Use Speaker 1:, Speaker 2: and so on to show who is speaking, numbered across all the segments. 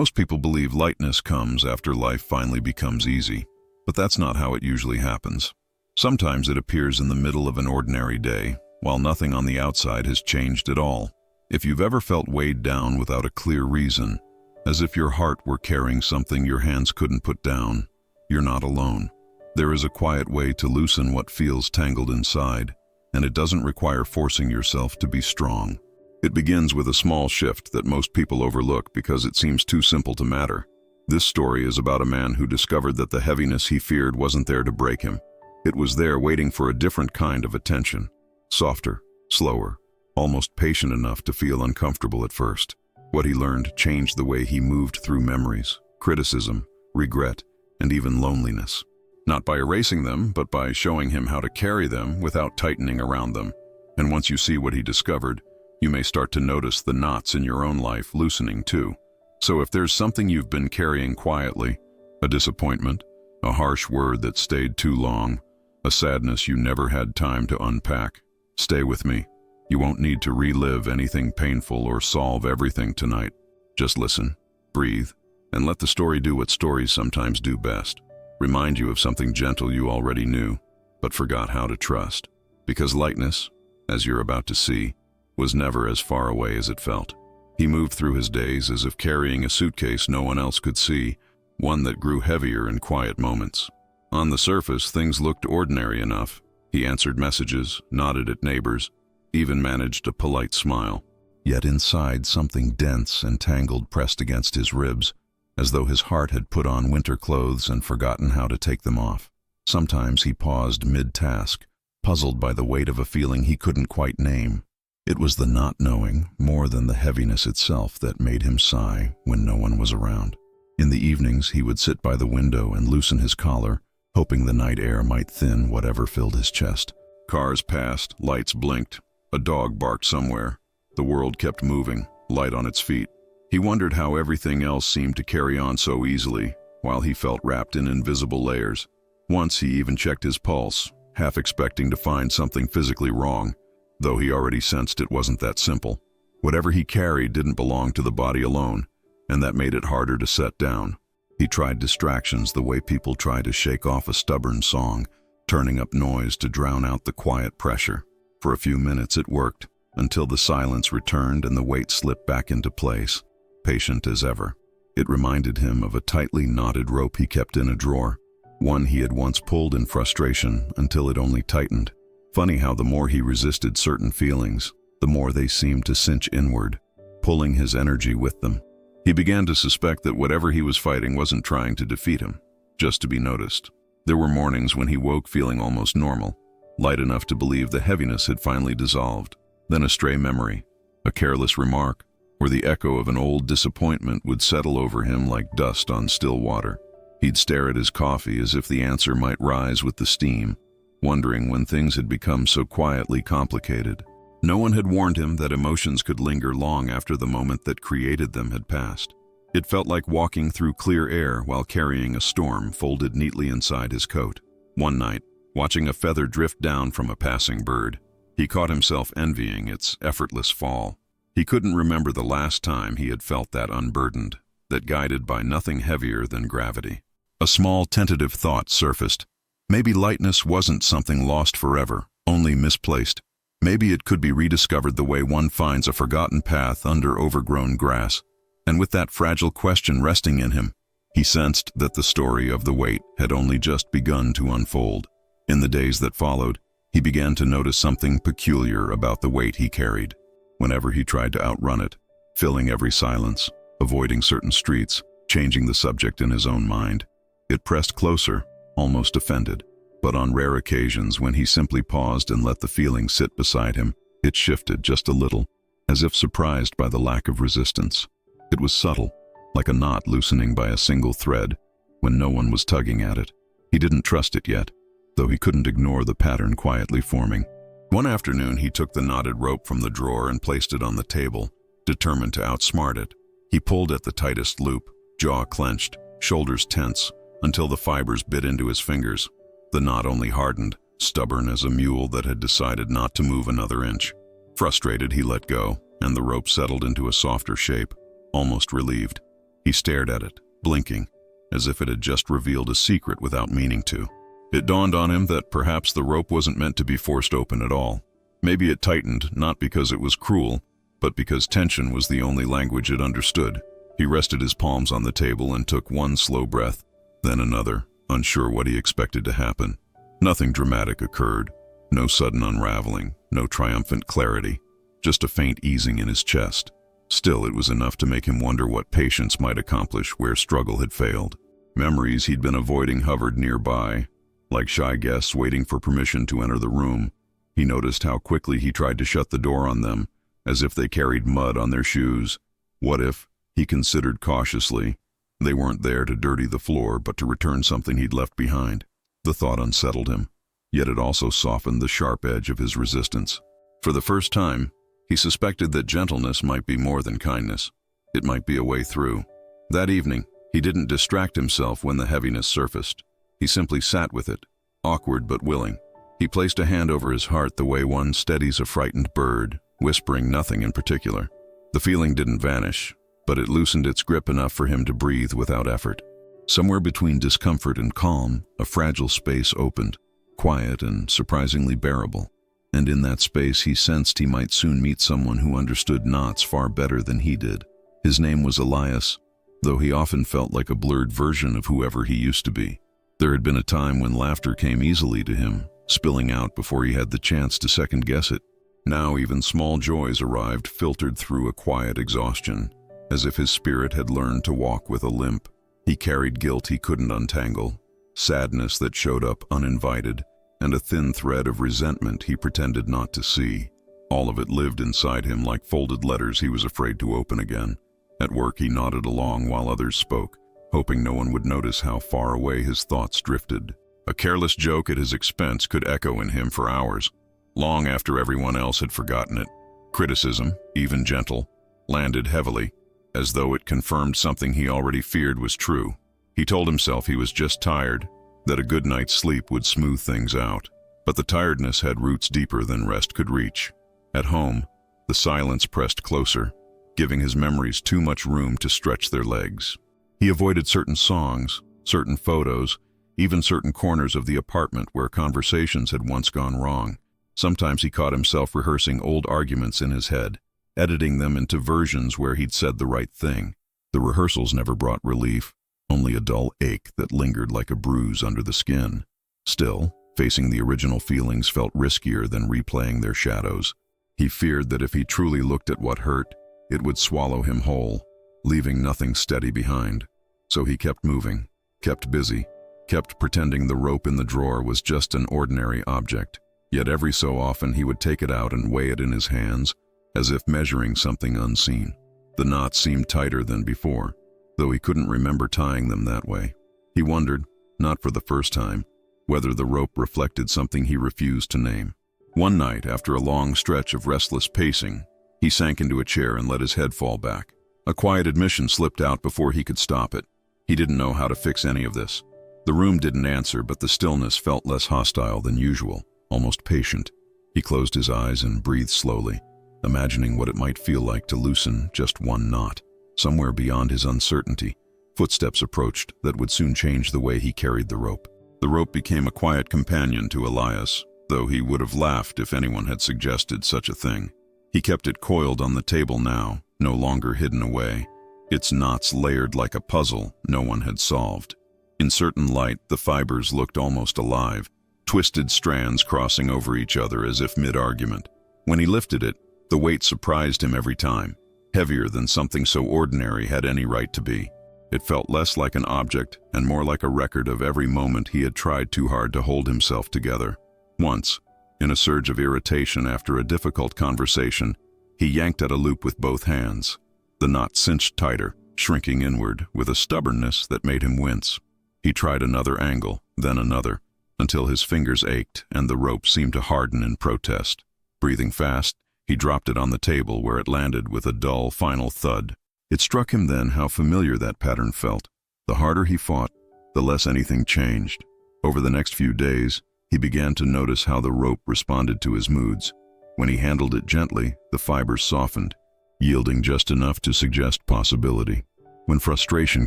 Speaker 1: Most people believe lightness comes after life finally becomes easy, but that's not how it usually happens. Sometimes it appears in the middle of an ordinary day, while nothing on the outside has changed at all. If you've ever felt weighed down without a clear reason, as if your heart were carrying something your hands couldn't put down, you're not alone. There is a quiet way to loosen what feels tangled inside, and it doesn't require forcing yourself to be strong. It begins with a small shift that most people overlook because it seems too simple to matter. This story is about a man who discovered that the heaviness he feared wasn't there to break him. It was there waiting for a different kind of attention. Softer, slower, almost patient enough to feel uncomfortable at first. What he learned changed the way he moved through memories, criticism, regret, and even loneliness. Not by erasing them, but by showing him how to carry them without tightening around them. And once you see what he discovered, you may start to notice the knots in your own life loosening too. So if there's something you've been carrying quietly, a disappointment, a harsh word that stayed too long, a sadness you never had time to unpack, stay with me. You won't need to relive anything painful or solve everything tonight. Just listen, breathe, and let the story do what stories sometimes do best. Remind you of something gentle you already knew, but forgot how to trust. Because lightness, as you're about to see, was never as far away as it felt. He moved through his days as if carrying a suitcase no one else could see, one that grew heavier in quiet moments. On the surface, things looked ordinary enough. He answered messages, nodded at neighbors, even managed a polite smile. Yet inside, something dense and tangled pressed against his ribs, as though his heart had put on winter clothes and forgotten how to take them off. Sometimes he paused mid-task, puzzled by the weight of a feeling he couldn't quite name. It was the not knowing, more than the heaviness itself, that made him sigh when no one was around. In the evenings, he would sit by the window and loosen his collar, hoping the night air might thin whatever filled his chest. Cars passed, lights blinked, a dog barked somewhere. The world kept moving, light on its feet. He wondered how everything else seemed to carry on so easily, while he felt wrapped in invisible layers. Once he even checked his pulse, half expecting to find something physically wrong, though he already sensed it wasn't that simple. Whatever he carried didn't belong to the body alone, and that made it harder to set down. He tried distractions the way people try to shake off a stubborn song, turning up noise to drown out the quiet pressure. For a few minutes it worked, until the silence returned and the weight slipped back into place, patient as ever. It reminded him of a tightly knotted rope he kept in a drawer, one he had once pulled in frustration until it only tightened. Funny how the more he resisted certain feelings, the more they seemed to cinch inward, pulling his energy with them. He began to suspect that whatever he was fighting wasn't trying to defeat him, just to be noticed. There were mornings when he woke feeling almost normal, light enough to believe the heaviness had finally dissolved. Then a stray memory, a careless remark, or the echo of an old disappointment would settle over him like dust on still water. He'd stare at his coffee as if the answer might rise with the steam, wondering when things had become so quietly complicated. No one had warned him that emotions could linger long after the moment that created them had passed. It felt like walking through clear air while carrying a storm folded neatly inside his coat. One night, watching a feather drift down from a passing bird, he caught himself envying its effortless fall. He couldn't remember the last time he had felt that unburdened, that guided by nothing heavier than gravity. A small tentative thought surfaced. Maybe lightness wasn't something lost forever, only misplaced. Maybe it could be rediscovered the way one finds a forgotten path under overgrown grass. And with that fragile question resting in him, he sensed that the story of the weight had only just begun to unfold. In the days that followed, he began to notice something peculiar about the weight he carried. Whenever he tried to outrun it, filling every silence, avoiding certain streets, changing the subject in his own mind, it pressed closer, almost offended. But on rare occasions when he simply paused and let the feeling sit beside him, it shifted just a little, as if surprised by the lack of resistance. It was subtle, like a knot loosening by a single thread, when no one was tugging at it. He didn't trust it yet, though he couldn't ignore the pattern quietly forming. One afternoon he took the knotted rope from the drawer and placed it on the table, determined to outsmart it. He pulled at the tightest loop, jaw clenched, shoulders tense, until the fibers bit into his fingers. The knot only hardened, stubborn as a mule that had decided not to move another inch. Frustrated, he let go, and the rope settled into a softer shape, almost relieved. He stared at it, blinking, as if it had just revealed a secret without meaning to. It dawned on him that perhaps the rope wasn't meant to be forced open at all. Maybe it tightened, not because it was cruel, but because tension was the only language it understood. He rested his palms on the table and took one slow breath, then another, unsure what he expected to happen. Nothing dramatic occurred. No sudden unraveling, no triumphant clarity, just a faint easing in his chest. Still, it was enough to make him wonder what patience might accomplish where struggle had failed. Memories he'd been avoiding hovered nearby, like shy guests waiting for permission to enter the room. He noticed how quickly he tried to shut the door on them, as if they carried mud on their shoes. What if, he considered cautiously, they weren't there to dirty the floor but to return something he'd left behind? The thought unsettled him, yet it also softened the sharp edge of his resistance. For the first time, he suspected that gentleness might be more than kindness. It might be a way through. That evening, he didn't distract himself when the heaviness surfaced. He simply sat with it, awkward but willing. He placed a hand over his heart the way one steadies a frightened bird, whispering nothing in particular. The feeling didn't vanish, but it loosened its grip enough for him to breathe without effort. Somewhere between discomfort and calm, a fragile space opened, quiet and surprisingly bearable. And in that space he sensed he might soon meet someone who understood knots far better than he did. His name was Elias, though he often felt like a blurred version of whoever he used to be. There had been a time when laughter came easily to him, spilling out before he had the chance to second-guess it. Now even small joys arrived, filtered through a quiet exhaustion, as if his spirit had learned to walk with a limp. He carried guilt he couldn't untangle, sadness that showed up uninvited, and a thin thread of resentment he pretended not to see. All of it lived inside him like folded letters he was afraid to open again. At work he nodded along while others spoke, hoping no one would notice how far away his thoughts drifted. A careless joke at his expense could echo in him for hours, long after everyone else had forgotten it. Criticism, even gentle, landed heavily, as though it confirmed something he already feared was true. He told himself he was just tired, that a good night's sleep would smooth things out. But the tiredness had roots deeper than rest could reach. At home, the silence pressed closer, giving his memories too much room to stretch their legs. He avoided certain songs, certain photos, even certain corners of the apartment where conversations had once gone wrong. Sometimes he caught himself rehearsing old arguments in his head, editing them into versions where he'd said the right thing. The rehearsals never brought relief, only a dull ache that lingered like a bruise under the skin. Still, facing the original feelings felt riskier than replaying their shadows. He feared that if he truly looked at what hurt, it would swallow him whole, leaving nothing steady behind. So he kept moving, kept busy, kept pretending the rope in the drawer was just an ordinary object. Yet every so often he would take it out and weigh it in his hands, as if measuring something unseen. The knots seemed tighter than before, though he couldn't remember tying them that way. He wondered, not for the first time, whether the rope reflected something he refused to name. One night, after a long stretch of restless pacing, he sank into a chair and let his head fall back. A quiet admission slipped out before he could stop it. He didn't know how to fix any of this. The room didn't answer, but the stillness felt less hostile than usual, almost patient. He closed his eyes and breathed slowly, imagining what it might feel like to loosen just one knot. Somewhere beyond his uncertainty, footsteps approached that would soon change the way he carried the rope. The rope became a quiet companion to Elias, though he would have laughed if anyone had suggested such a thing. He kept it coiled on the table now, no longer hidden away, its knots layered like a puzzle no one had solved. In certain light, the fibers looked almost alive, twisted strands crossing over each other as if mid-argument. When he lifted it, the weight surprised him every time, heavier than something so ordinary had any right to be. It felt less like an object and more like a record of every moment he had tried too hard to hold himself together. Once, in a surge of irritation after a difficult conversation, he yanked at a loop with both hands. The knot cinched tighter, shrinking inward with a stubbornness that made him wince. He tried another angle, then another, until his fingers ached and the rope seemed to harden in protest. Breathing fast, he dropped it on the table where it landed with a dull, final thud. It struck him then how familiar that pattern felt. The harder he fought, the less anything changed. Over the next few days, he began to notice how the rope responded to his moods. When he handled it gently, the fibers softened, yielding just enough to suggest possibility. When frustration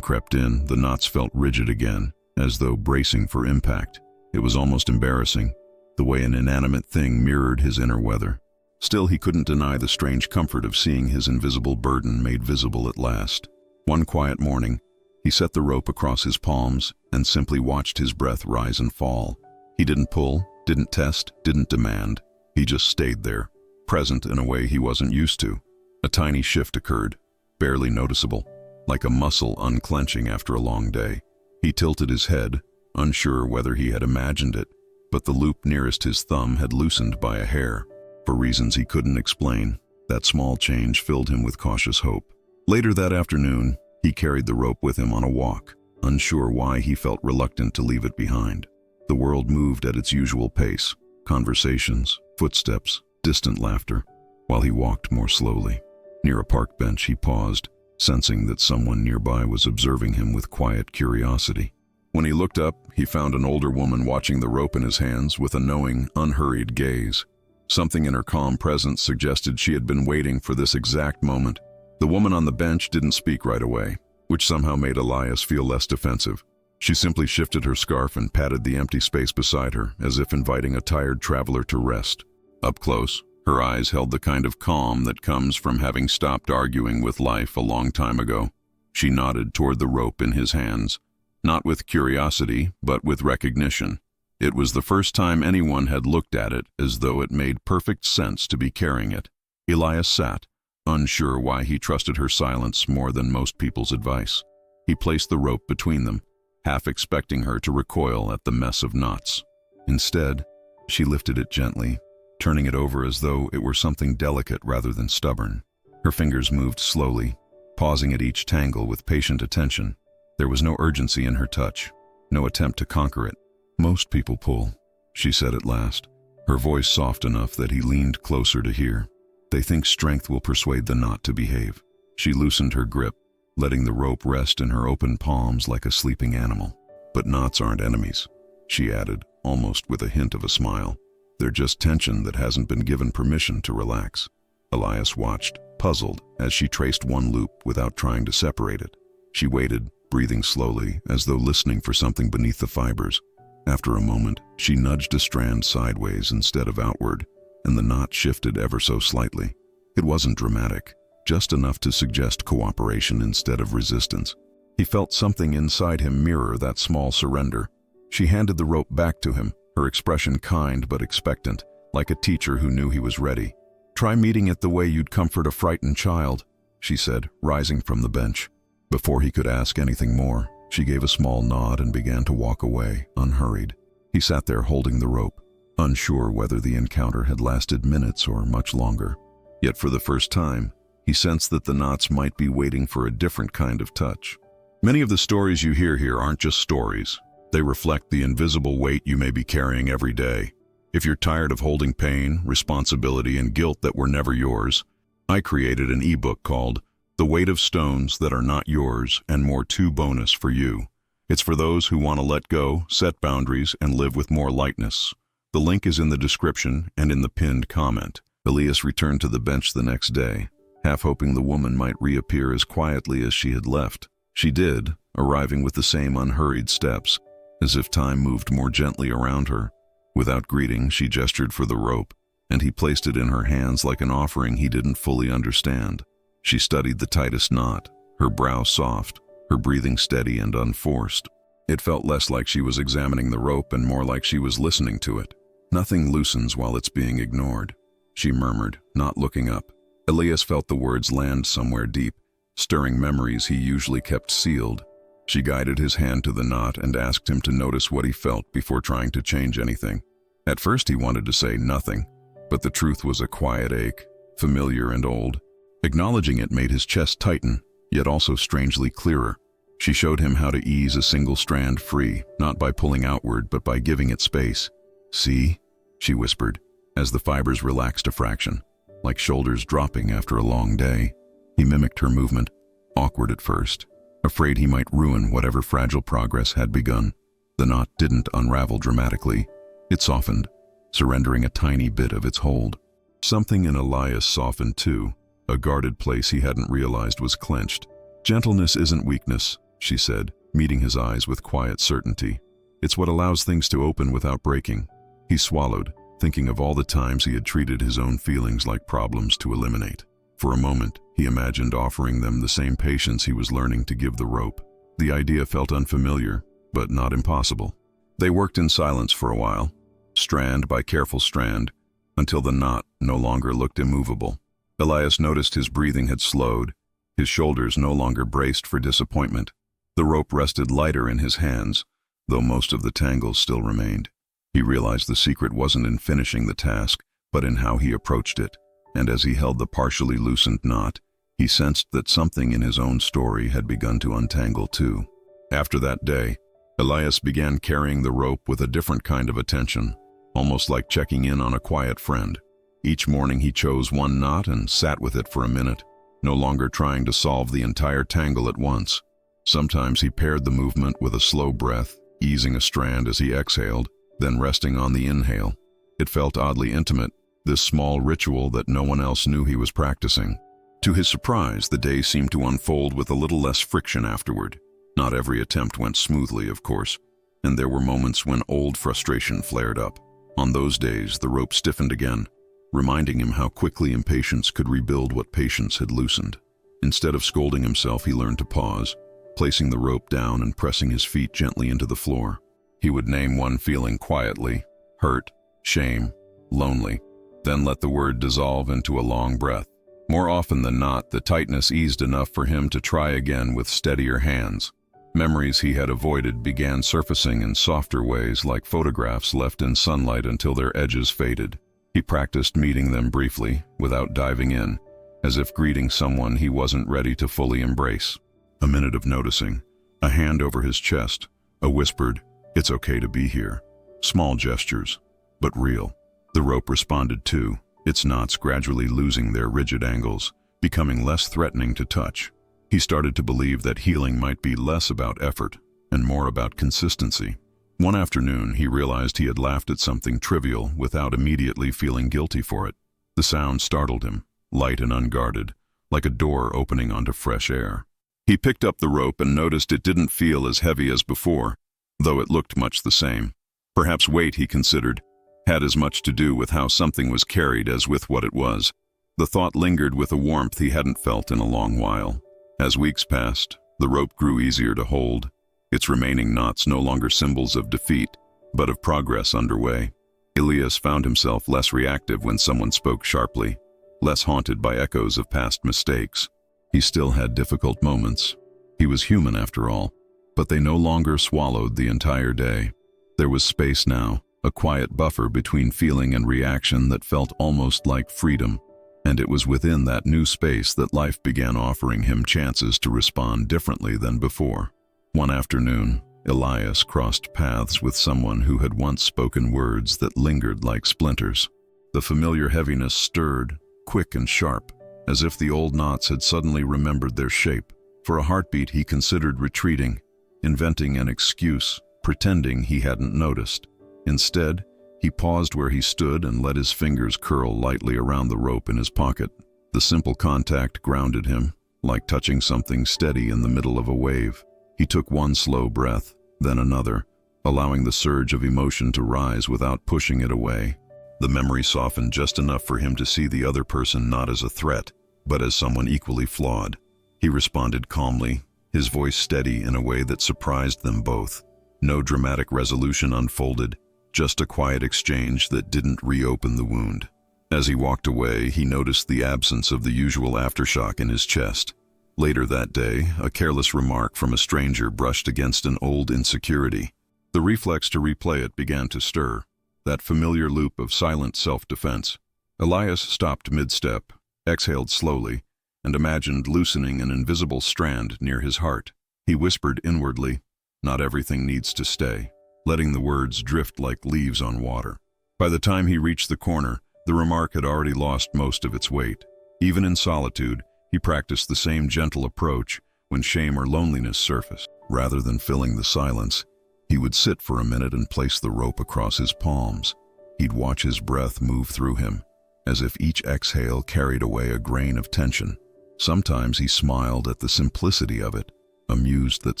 Speaker 1: crept in, the knots felt rigid again, as though bracing for impact. It was almost embarrassing, the way an inanimate thing mirrored his inner weather. Still, he couldn't deny the strange comfort of seeing his invisible burden made visible at last. One quiet morning, he set the rope across his palms and simply watched his breath rise and fall. He didn't pull, didn't test, didn't demand. He just stayed there, present in a way he wasn't used to. A tiny shift occurred, barely noticeable, like a muscle unclenching after a long day. He tilted his head, unsure whether he had imagined it, but the loop nearest his thumb had loosened by a hair. For reasons he couldn't explain, that small change filled him with cautious hope. Later that afternoon, he carried the rope with him on a walk, unsure why he felt reluctant to leave it behind. The world moved at its usual pace, conversations, footsteps, distant laughter, while he walked more slowly. Near a park bench, he paused, sensing that someone nearby was observing him with quiet curiosity. When he looked up, he found an older woman watching the rope in his hands with a knowing, unhurried gaze. Something in her calm presence suggested she had been waiting for this exact moment. The woman on the bench didn't speak right away, which somehow made Elias feel less defensive. She simply shifted her scarf and patted the empty space beside her, as if inviting a tired traveler to rest. Up close, her eyes held the kind of calm that comes from having stopped arguing with life a long time ago. She nodded toward the rope in his hands, not with curiosity, but with recognition. It was the first time anyone had looked at it as though it made perfect sense to be carrying it. Elias sat, unsure why he trusted her silence more than most people's advice. He placed the rope between them, half expecting her to recoil at the mess of knots. Instead, she lifted it gently, turning it over as though it were something delicate rather than stubborn. Her fingers moved slowly, pausing at each tangle with patient attention. There was no urgency in her touch, no attempt to conquer it. "Most people pull," she said at last, her voice soft enough that he leaned closer to hear. "They think strength will persuade the knot to behave." She loosened her grip, letting the rope rest in her open palms like a sleeping animal. "But knots aren't enemies," she added, almost with a hint of a smile. "They're just tension that hasn't been given permission to relax." Elias watched, puzzled, as she traced one loop without trying to separate it. She waited, breathing slowly, as though listening for something beneath the fibers. After a moment, she nudged a strand sideways instead of outward, and the knot shifted ever so slightly. It wasn't dramatic, just enough to suggest cooperation instead of resistance. He felt something inside him mirror that small surrender. She handed the rope back to him, her expression kind but expectant, like a teacher who knew he was ready. "Try meeting it the way you'd comfort a frightened child," she said, rising from the bench. Before he could ask anything more, she gave a small nod and began to walk away, unhurried. He sat there holding the rope, unsure whether the encounter had lasted minutes or much longer. Yet for the first time, he sensed that the knots might be waiting for a different kind of touch. Many of the stories you hear here aren't just stories. They reflect the invisible weight you may be carrying every day. If you're tired of holding pain, responsibility, and guilt that were never yours, I created an ebook called The Weight of Stones That Are Not Yours and More Too Bonus for You. It's for those who want to let go, set boundaries, and live with more lightness. The link is in the description and in the pinned comment. Elias returned to the bench the next day, half hoping the woman might reappear as quietly as she had left. She did, arriving with the same unhurried steps, as if time moved more gently around her. Without greeting, she gestured for the rope, and he placed it in her hands like an offering he didn't fully understand. She studied the tightest knot, her brow soft, her breathing steady and unforced. It felt less like she was examining the rope and more like she was listening to it. "Nothing loosens while it's being ignored," she murmured, not looking up. Elias felt the words land somewhere deep, stirring memories he usually kept sealed. She guided his hand to the knot and asked him to notice what he felt before trying to change anything. At first he wanted to say nothing, but the truth was a quiet ache, familiar and old. Acknowledging it made his chest tighten, yet also strangely clearer. She showed him how to ease a single strand free, not by pulling outward, but by giving it space. "See?" she whispered, as the fibers relaxed a fraction, like shoulders dropping after a long day. He mimicked her movement, awkward at first, afraid he might ruin whatever fragile progress had begun. The knot didn't unravel dramatically. It softened, surrendering a tiny bit of its hold. Something in Elias softened too. A guarded place he hadn't realized was clenched. Gentleness isn't weakness, she said, meeting his eyes with quiet certainty. It's what allows things to open without breaking. He swallowed, thinking of all the times he had treated his own feelings like problems to eliminate. For a moment, he imagined offering them the same patience he was learning to give the rope. The idea felt unfamiliar, but not impossible. They worked in silence for a while, strand by careful strand, until the knot no longer looked immovable. Elias noticed his breathing had slowed, his shoulders no longer braced for disappointment. The rope rested lighter in his hands, though most of the tangles still remained. He realized the secret wasn't in finishing the task, but in how he approached it, and as he held the partially loosened knot, he sensed that something in his own story had begun to untangle too. After that day, Elias began carrying the rope with a different kind of attention, almost like checking in on a quiet friend. Each morning he chose one knot and sat with it for a minute, no longer trying to solve the entire tangle at once. Sometimes he paired the movement with a slow breath, easing a strand as he exhaled, then resting on the inhale. It felt oddly intimate, this small ritual that no one else knew he was practicing. To his surprise, the day seemed to unfold with a little less friction afterward. Not every attempt went smoothly, of course, and there were moments when old frustration flared up. On those days, the rope stiffened again, reminding him how quickly impatience could rebuild what patience had loosened. Instead of scolding himself, he learned to pause, placing the rope down and pressing his feet gently into the floor. He would name one feeling quietly: hurt, shame, lonely, then let the word dissolve into a long breath. More often than not, the tightness eased enough for him to try again with steadier hands. Memories he had avoided began surfacing in softer ways, like photographs left in sunlight until their edges faded. He practiced meeting them briefly, without diving in, as if greeting someone he wasn't ready to fully embrace. A minute of noticing, a hand over his chest, a whispered, "It's okay to be here." Small gestures, but real. The rope responded too, its knots gradually losing their rigid angles, becoming less threatening to touch. He started to believe that healing might be less about effort and more about consistency. One afternoon, he realized he had laughed at something trivial without immediately feeling guilty for it. The sound startled him, light and unguarded, like a door opening onto fresh air. He picked up the rope and noticed it didn't feel as heavy as before, though it looked much the same. Perhaps weight, he considered, had as much to do with how something was carried as with what it was. The thought lingered with a warmth he hadn't felt in a long while. As weeks passed, the rope grew easier to hold, its remaining knots no longer symbols of defeat, but of progress underway. Elias found himself less reactive when someone spoke sharply, less haunted by echoes of past mistakes. He still had difficult moments. He was human after all, but they no longer swallowed the entire day. There was space now, a quiet buffer between feeling and reaction that felt almost like freedom. And it was within that new space that life began offering him chances to respond differently than before. One afternoon, Elias crossed paths with someone who had once spoken words that lingered like splinters. The familiar heaviness stirred, quick and sharp, as if the old knots had suddenly remembered their shape. For a heartbeat, he considered retreating, inventing an excuse, pretending he hadn't noticed. Instead, he paused where he stood and let his fingers curl lightly around the rope in his pocket. The simple contact grounded him, like touching something steady in the middle of a wave. He took one slow breath, then another, allowing the surge of emotion to rise without pushing it away. The memory softened just enough for him to see the other person not as a threat, but as someone equally flawed. He responded calmly, his voice steady in a way that surprised them both. No dramatic resolution unfolded, just a quiet exchange that didn't reopen the wound. As he walked away, he noticed the absence of the usual aftershock in his chest. Later that day, a careless remark from a stranger brushed against an old insecurity. The reflex to replay it began to stir, that familiar loop of silent self-defense. Elias stopped mid-step, exhaled slowly, and imagined loosening an invisible strand near his heart. He whispered inwardly, "Not everything needs to stay," letting the words drift like leaves on water. By the time he reached the corner, the remark had already lost most of its weight. Even in solitude, he practiced the same gentle approach when shame or loneliness surfaced. Rather than filling the silence, he would sit for a minute and place the rope across his palms. He'd watch his breath move through him, as if each exhale carried away a grain of tension. Sometimes he smiled at the simplicity of it, amused that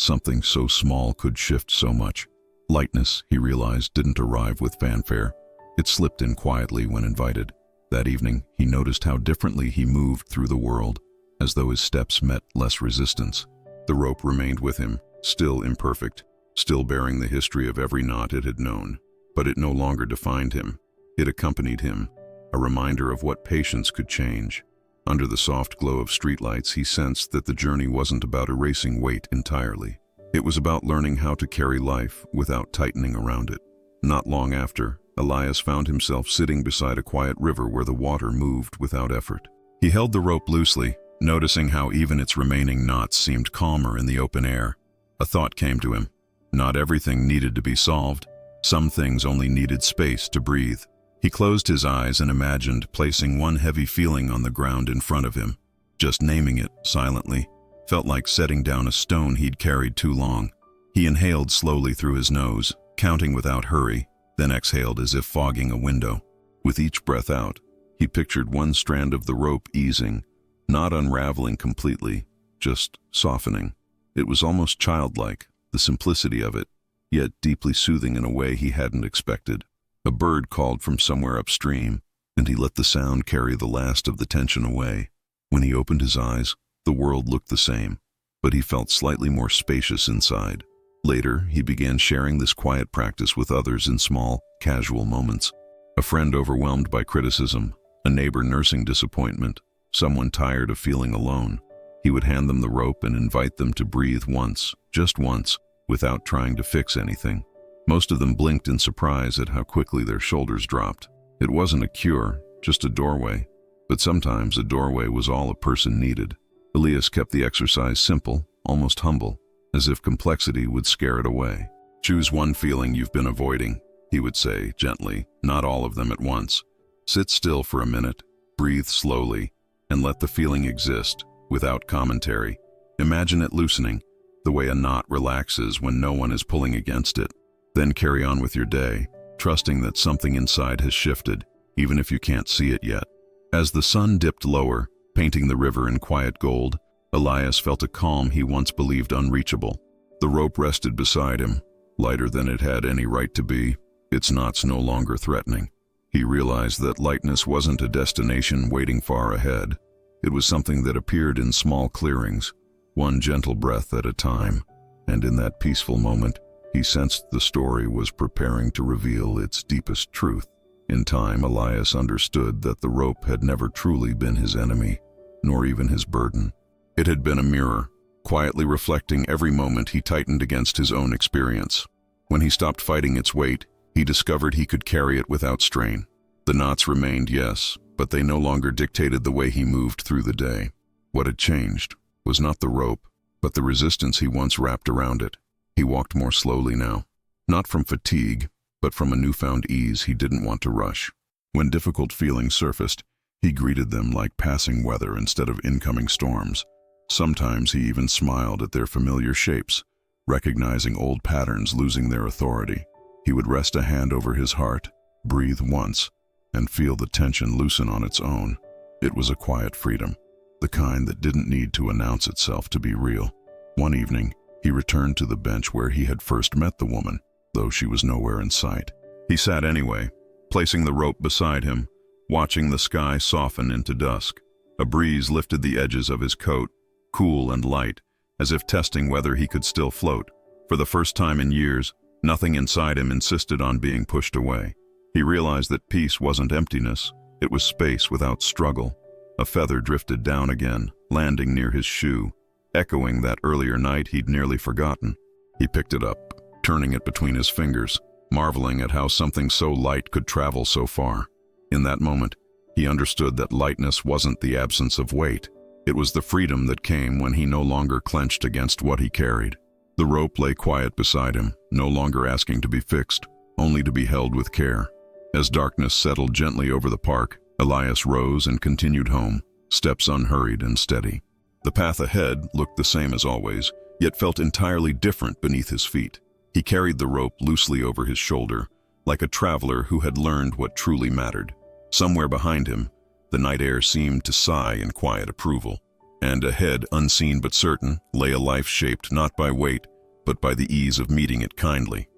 Speaker 1: something so small could shift so much. Lightness, he realized, didn't arrive with fanfare. It slipped in quietly when invited. That evening, he noticed how differently he moved through the world, as though his steps met less resistance. The rope remained with him, still imperfect, still bearing the history of every knot it had known. But it no longer defined him. It accompanied him, a reminder of what patience could change. Under the soft glow of streetlights, he sensed that the journey wasn't about erasing weight entirely. It was about learning how to carry life without tightening around it. Not long after, Elias found himself sitting beside a quiet river where the water moved without effort. He held the rope loosely, noticing how even its remaining knots seemed calmer in the open air. A thought came to him. Not everything needed to be solved. Some things only needed space to breathe. He closed his eyes and imagined placing one heavy feeling on the ground in front of him. Just naming it, silently, felt like setting down a stone he'd carried too long. He inhaled slowly through his nose, counting without hurry, then exhaled as if fogging a window. With each breath out, he pictured one strand of the rope easing, not unraveling completely, just softening. It was almost childlike, the simplicity of it, yet deeply soothing in a way he hadn't expected. A bird called from somewhere upstream, and he let the sound carry the last of the tension away. When he opened his eyes, the world looked the same, but he felt slightly more spacious inside. Later, he began sharing this quiet practice with others in small, casual moments. A friend overwhelmed by criticism, a neighbor nursing disappointment, someone tired of feeling alone. He would hand them the rope and invite them to breathe once, just once, without trying to fix anything. Most of them blinked in surprise at how quickly their shoulders dropped. It wasn't a cure, just a doorway. But sometimes a doorway was all a person needed. Elias kept the exercise simple, almost humble, as if complexity would scare it away. Choose one feeling you've been avoiding, he would say, gently, not all of them at once. Sit still for a minute, breathe slowly, and let the feeling exist, without commentary. Imagine it loosening, the way a knot relaxes when no one is pulling against it. Then carry on with your day, trusting that something inside has shifted, even if you can't see it yet. As the sun dipped lower, painting the river in quiet gold, Elias felt a calm he once believed unreachable. The rope rested beside him, lighter than it had any right to be, its knots no longer threatening. He realized that lightness wasn't a destination waiting far ahead. It was something that appeared in small clearings, one gentle breath at a time, and in that peaceful moment, he sensed the story was preparing to reveal its deepest truth. In time, Elias understood that the rope had never truly been his enemy, nor even his burden. It had been a mirror, quietly reflecting every moment he tightened against his own experience. When he stopped fighting its weight, he discovered he could carry it without strain. The knots remained, yes, but they no longer dictated the way he moved through the day. What had changed was not the rope, but the resistance he once wrapped around it. He walked more slowly now, not from fatigue, but from a newfound ease he didn't want to rush. When difficult feelings surfaced, he greeted them like passing weather instead of incoming storms. Sometimes he even smiled at their familiar shapes, recognizing old patterns losing their authority. He would rest a hand over his heart, breathe once, and feel the tension loosen on its own. It was a quiet freedom, the kind that didn't need to announce itself to be real. One evening, he returned to the bench where he had first met the woman, though she was nowhere in sight. He sat anyway, placing the rope beside him, watching the sky soften into dusk. A breeze lifted the edges of his coat, cool and light, as if testing whether he could still float. For the first time in years, nothing inside him insisted on being pushed away. He realized that peace wasn't emptiness, it was space without struggle. A feather drifted down again, landing near his shoe, echoing that earlier night he'd nearly forgotten. He picked it up, turning it between his fingers, marveling at how something so light could travel so far. In that moment, he understood that lightness wasn't the absence of weight. It was the freedom that came when he no longer clenched against what he carried. The rope lay quiet beside him, no longer asking to be fixed, only to be held with care. As darkness settled gently over the park, Elias rose and continued home, steps unhurried and steady. The path ahead looked the same as always, yet felt entirely different beneath his feet. He carried the rope loosely over his shoulder, like a traveler who had learned what truly mattered. Somewhere behind him, the night air seemed to sigh in quiet approval. And ahead, unseen but certain, lay a life shaped not by weight, but by the ease of meeting it kindly.